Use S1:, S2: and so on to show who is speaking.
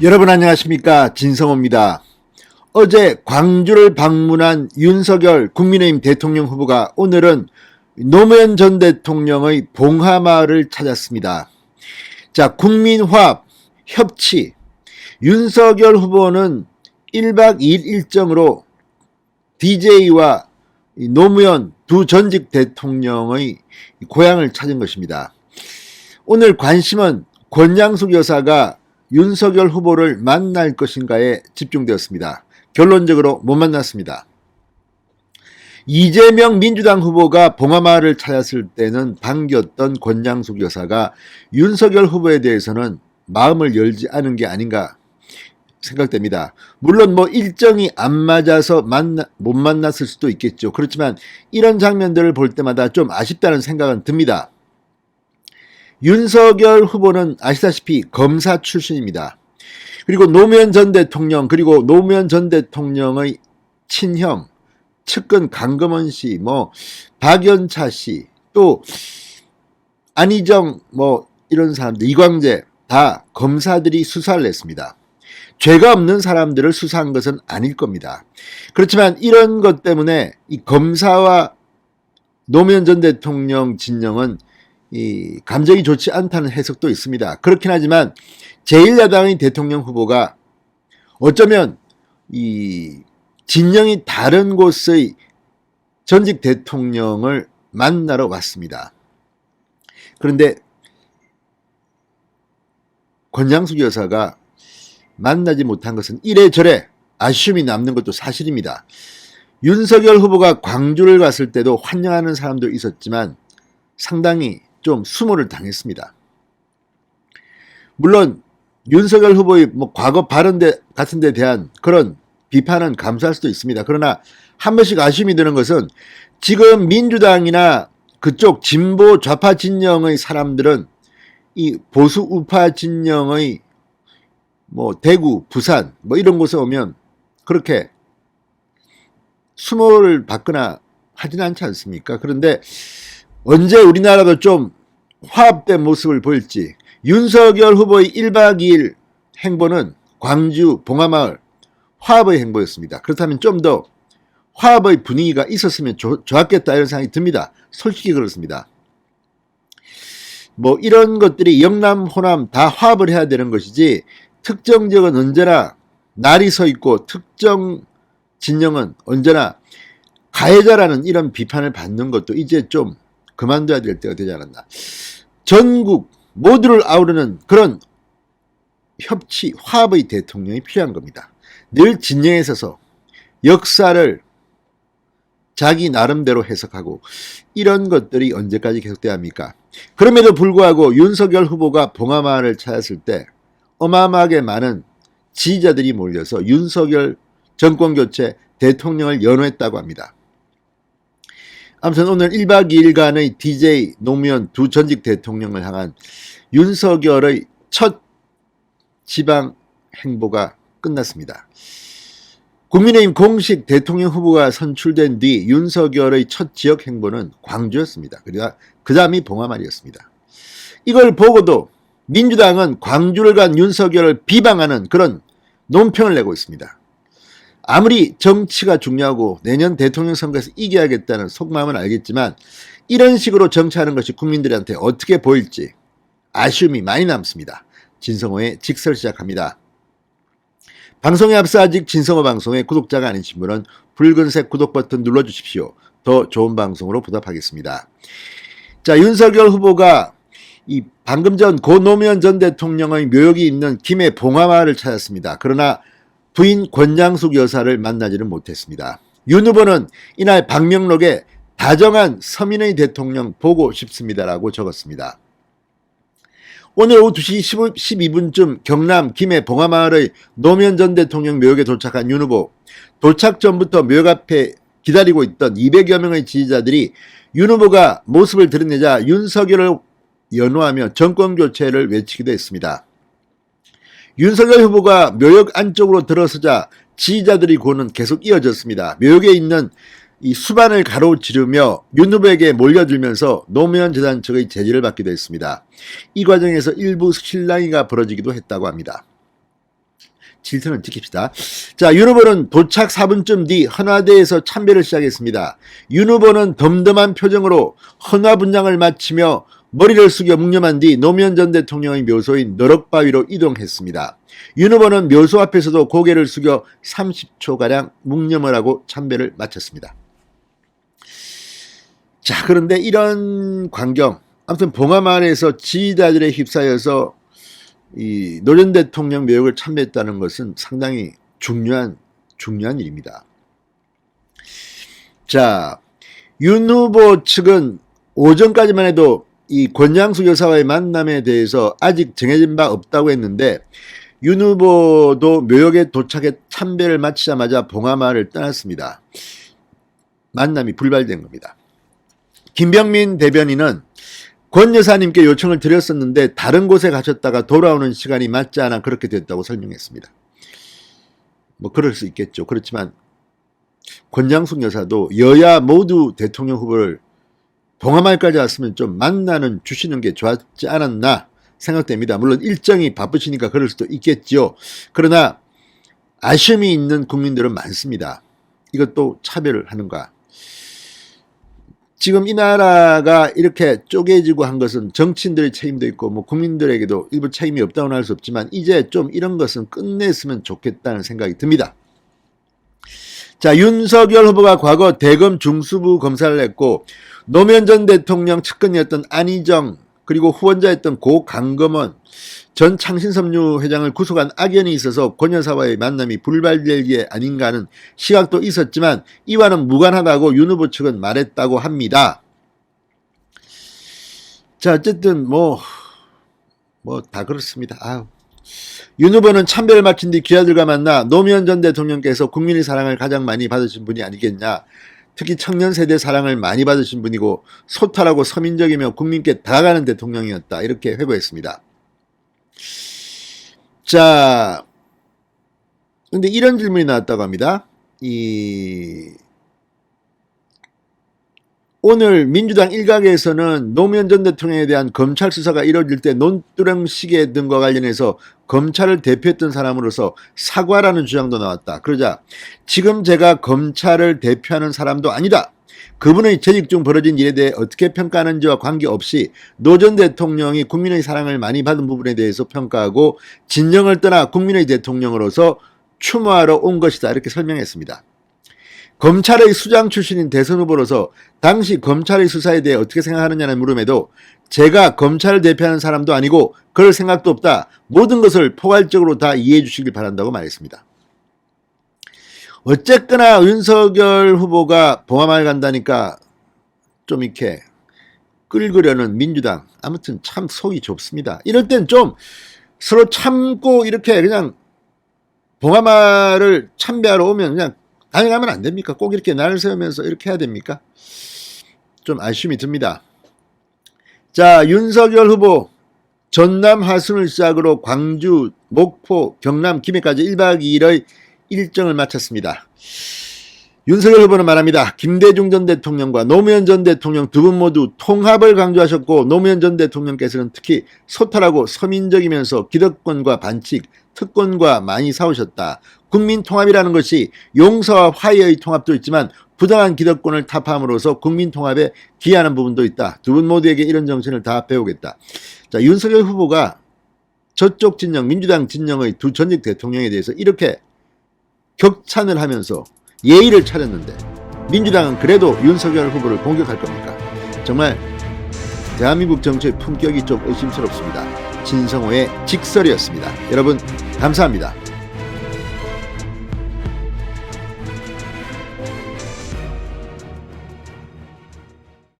S1: 여러분 안녕하십니까, 진성호입니다. 어제 광주를 방문한 윤석열 국민의힘 대통령 후보가 오늘은 노무현 전 대통령의 봉하마을을 찾았습니다. 자, 국민화합, 협치. 윤석열 후보는 1박 2일 일정으로 DJ와 노무현 두 전직 대통령의 고향을 찾은 것입니다. 오늘 관심은 권양숙 여사가 윤석열 후보를 만날 것인가에 집중되었습니다. 결론적으로 못 만났습니다. 이재명 민주당 후보가 봉하마을을 찾았을 때는 반겼던 권양숙 여사가 윤석열 후보에 대해서는 마음을 열지 않은 게 아닌가 생각됩니다. 물론 일정이 안 맞아서 못 만났을 수도 있겠죠. 그렇지만 이런 장면들을 볼 때마다 좀 아쉽다는 생각은 듭니다. 윤석열 후보는 아시다시피 검사 출신입니다. 그리고 노무현 전 대통령, 그리고 노무현 전 대통령의 친형, 측근 강금원 씨, 박연차 씨, 또 안희정 이런 사람들, 이광재 다 검사들이 수사를 했습니다. 죄가 없는 사람들을 수사한 것은 아닐 겁니다. 그렇지만 이런 것 때문에 이 검사와 노무현 전 대통령 진영은 이 감정이 좋지 않다는 해석도 있습니다. 그렇긴 하지만 제1야당의 대통령 후보가 어쩌면 이 진영이 다른 곳의 전직 대통령을 만나러 왔습니다. 그런데 권양숙 여사가 만나지 못한 것은 이래저래 아쉬움이 남는 것도 사실입니다. 윤석열 후보가 광주를 갔을 때도 환영하는 사람도 있었지만 상당히 좀 수모를 당했습니다. 물론 윤석열 후보의 과거 발언 같은 데 대한 그런 비판은 감수할 수도 있습니다. 그러나 한 번씩 아쉬움이 드는 것은 지금 민주당이나 그쪽 진보 좌파 진영의 사람들은 이 보수 우파 진영의 대구, 부산 이런 곳에 오면 그렇게 수모를 받거나 하진 않지 않습니까? 그런데 언제 우리나라도 좀 화합된 모습을 보일지. 윤석열 후보의 1박 2일 행보는 광주 봉하마을 화합의 행보였습니다. 그렇다면 좀 더 화합의 분위기가 있었으면 좋았겠다 이런 생각이 듭니다. 솔직히 그렇습니다. 이런 것들이 영남 호남 다 화합을 해야 되는 것이지 특정 지역은 언제나 날이 서 있고 특정 진영은 언제나 가해자라는 이런 비판을 받는 것도 이제 좀 그만둬야 될 때가 되지 않았나. 전국 모두를 아우르는 그런 협치, 화합의 대통령이 필요한 겁니다. 늘 진영에 서서 역사를 자기 나름대로 해석하고 이런 것들이 언제까지 계속돼야 합니까? 그럼에도 불구하고 윤석열 후보가 봉하마을을 찾았을 때 어마어마하게 많은 지지자들이 몰려서 윤석열 정권교체 대통령을 연호했다고 합니다. 아무튼 오늘 1박 2일간의 DJ 노무현 두 전직 대통령을 향한 윤석열의 첫 지방 행보가 끝났습니다. 국민의힘 공식 대통령 후보가 선출된 뒤 윤석열의 첫 지역 행보는 광주였습니다. 그러나 그 다음이 봉하마을이었습니다. 이걸 보고도 민주당은 광주를 간 윤석열을 비방하는 그런 논평을 내고 있습니다. 아무리 정치가 중요하고 내년 대통령 선거에서 이겨야겠다는 속마음은 알겠지만 이런 식으로 정치하는 것이 국민들한테 어떻게 보일지 아쉬움이 많이 남습니다. 진성호의 직설 시작합니다. 방송에 앞서 아직 진성호 방송의 구독자가 아니신 분은 붉은색 구독 버튼 눌러주십시오. 더 좋은 방송으로 보답하겠습니다. 자, 윤석열 후보가 방금 전 고 노무현 전 대통령의 묘역이 있는 김해 봉하마을을 찾았습니다. 그러나 부인 권양숙 여사를 만나지는 못했습니다. 윤 후보는 이날 방명록에 다정한 서민의 대통령 보고 싶습니다라고 적었습니다. 오늘 오후 2시 12분쯤 경남 김해 봉하마을의 노무현 전 대통령 묘역에 도착한 윤 후보. 도착 전부터 묘역 앞에 기다리고 있던 200여 명의 지지자들이 윤 후보가 모습을 드러내자 윤석열을 연호하며 정권교체를 외치기도 했습니다. 윤석열 후보가 묘역 안쪽으로 들어서자 지지자들이 고는 계속 이어졌습니다. 묘역에 있는 이 수반을 가로지르며 윤 후보에게 몰려들면서 노무현 재단 측의 제지를 받기도 했습니다. 이 과정에서 일부 실랑이가 벌어지기도 했다고 합니다. 질서는 지킵시다. 자, 윤 후보는 도착 4분쯤 뒤 헌화대에서 참배를 시작했습니다. 윤 후보는 덤덤한 표정으로 헌화 분장을 마치며 머리를 숙여 묵념한 뒤 노무현 전 대통령의 묘소인 너럭바위로 이동했습니다. 윤 후보는 묘소 앞에서도 고개를 숙여 30초가량 묵념을 하고 참배를 마쳤습니다. 자, 그런데 이런 광경, 아무튼 봉하마을에서 지지자들에 휩싸여서 이 노 전 대통령 묘역을 참배했다는 것은 상당히 중요한 일입니다. 자, 윤 후보 측은 오전까지만 해도 이 권양숙 여사와의 만남에 대해서 아직 정해진 바 없다고 했는데 윤 후보도 묘역에 도착해 참배를 마치자마자 봉하마을을 떠났습니다. 만남이 불발된 겁니다. 김병민 대변인은 권 여사님께 요청을 드렸었는데 다른 곳에 가셨다가 돌아오는 시간이 맞지 않아 그렇게 됐다고 설명했습니다. 뭐 그럴 수 있겠죠. 그렇지만 권양숙 여사도 여야 모두 대통령 후보를 봉하마을까지 왔으면 좀 만나는 주시는 게 좋았지 않았나 생각됩니다. 물론 일정이 바쁘시니까 그럴 수도 있겠지요. 그러나 아쉬움이 있는 국민들은 많습니다. 이것도 차별을 하는가. 지금 이 나라가 이렇게 쪼개지고 한 것은 정치인들의 책임도 있고 뭐 국민들에게도 일부 책임이 없다고는 할 수 없지만 이제 좀 이런 것은 끝냈으면 좋겠다는 생각이 듭니다. 자, 윤석열 후보가 과거 대검 중수부 검사를 했고 노무현 전 대통령 측근이었던 안희정 그리고 후원자였던 고 강검원 전 창신섬유 회장을 구속한 악연이 있어서 권 여사와의 만남이 불발될 게 아닌가 하는 시각도 있었지만 이와는 무관하다고 윤 후보 측은 말했다고 합니다. 자, 어쨌든 뭐 다 그렇습니다. 아유. 윤 후보는 참배를 마친 뒤 기자들과 만나 노무현 전 대통령께서 국민의 사랑을 가장 많이 받으신 분이 아니겠냐. 특히 청년 세대 사랑을 많이 받으신 분이고 소탈하고 서민적이며 국민께 다가가는 대통령이었다. 이렇게 회고했습니다. 자, 근데 이런 질문이 나왔다고 합니다. 오늘 민주당 일각에서는 노무현 전 대통령에 대한 검찰 수사가 이루어질 때 논두렁시계 등과 관련해서 검찰을 대표했던 사람으로서 사과라는 주장도 나왔다. 그러자 지금 제가 검찰을 대표하는 사람도 아니다. 그분의 재직 중 벌어진 일에 대해 어떻게 평가하는지와 관계없이 노 전 대통령이 국민의 사랑을 많이 받은 부분에 대해서 평가하고 진정을 떠나 국민의 대통령으로서 추모하러 온 것이다. 이렇게 설명했습니다. 검찰의 수장 출신인 대선 후보로서 당시 검찰의 수사에 대해 어떻게 생각하느냐는 물음에도 제가 검찰을 대표하는 사람도 아니고 그럴 생각도 없다. 모든 것을 포괄적으로 다 이해해 주시길 바란다고 말했습니다. 어쨌거나 윤석열 후보가 봉하마을 간다니까 좀 이렇게 끌으려는 민주당 아무튼 참 속이 좁습니다. 이럴 땐 좀 서로 참고 이렇게 그냥 봉하마을을 참배하러 오면 그냥 다녀가면 안 됩니까? 꼭 이렇게 날을 세우면서 이렇게 해야 됩니까? 좀 아쉬움이 듭니다. 자, 윤석열 후보 전남 하순을 시작으로 광주, 목포, 경남, 김해까지 1박 2일의 일정을 마쳤습니다. 윤석열 후보는 말합니다. 김대중 전 대통령과 노무현 전 대통령 두 분 모두 통합을 강조하셨고 노무현 전 대통령께서는 특히 소탈하고 서민적이면서 기득권과 반칙, 특권과 많이 싸우셨다. 국민 통합이라는 것이 용서와 화해의 통합도 있지만 부당한 기득권을 타파함으로써 국민 통합에 기여하는 부분도 있다. 두 분 모두에게 이런 정신을 다 배우겠다. 자, 윤석열 후보가 저쪽 진영, 민주당 진영의 두 전직 대통령에 대해서 이렇게 격찬을 하면서 예의를 차렸는데 민주당은 그래도 윤석열 후보를 공격할 겁니까? 정말 대한민국 정치의 품격이 좀 의심스럽습니다. 진성호의 직설이었습니다. 여러분 감사합니다.